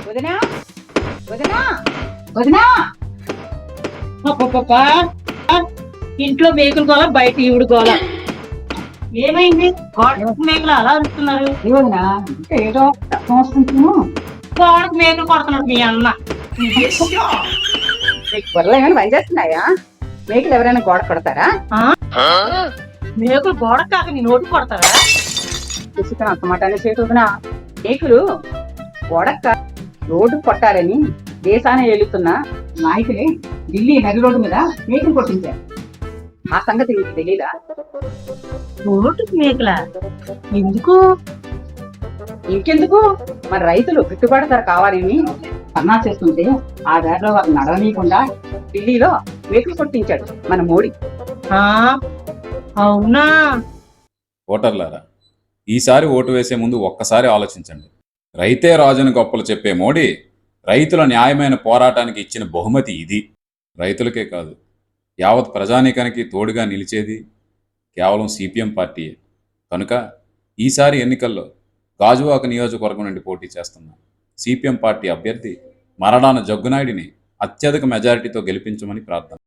వదినా వదినా వదినా అబ్బబ్బబ్బా! ఇంట్లో మేకులు గోల, బయట ఈవిడ గోల. ఏమైంది? గోడకు మేకులు అలా అరుస్తున్నారు. ఏ వదినా ఇంకా ఏదో రక్తం వస్తుందేమో. గోడకు మేకులు కొడుతున్నాడు మీ అన్న. నీకు బుర్రలు ఏమైనా పనిచేస్తున్నాయా? మేకలు ఎవరైనా గోడ కొడతారా? మేకులు గోడకు కాక నీ నోటికి కొడతారా? చూసుకుని అంత మాట అనేసి వదినా. మేకులు గోడక్క రోడ్డు కొట్టారని దేశాన్ని ఏలుతున్న నాయకులే ఢిల్లీ నడి రోడ్డు మీద మేకులు కొట్టించారు. ఆ సంగతి మీకు తెలీదా? నోటికి మేకలా? ఎందుకు? ఇంకెందుకు, మన రైతులు గిట్టుబాటు ధర కావాలని పన్నా చేస్తుంటే ఆ దారిలో వారు నడవనీయకుండా ఢిల్లీలో మేకులు కొట్టించాడు మన మోడీ. ఆ అవునా? ఓటర్లారా, ఈసారి ఓటు వేసే ముందు ఒక్కసారి ఆలోచించండి. రైతే రాజుని గొప్పలు చెప్పే మోడీ రైతుల న్యాయమైన పోరాటానికి ఇచ్చిన బహుమతి ఇది. రైతులకే కాదు, యావత్ ప్రజానీకానికి తోడుగా నిలిచేది కేవలం సిపిఎం పార్టీయే. కనుక ఈసారి ఎన్నికల్లో గాజువాక నియోజకవర్గం నుండి పోటీ చేస్తున్న సిపిఎం పార్టీ అభ్యర్థి మరడాన జగ్గునాయుడిని అత్యధిక మెజారిటీతో గెలిపించమని ప్రార్థన.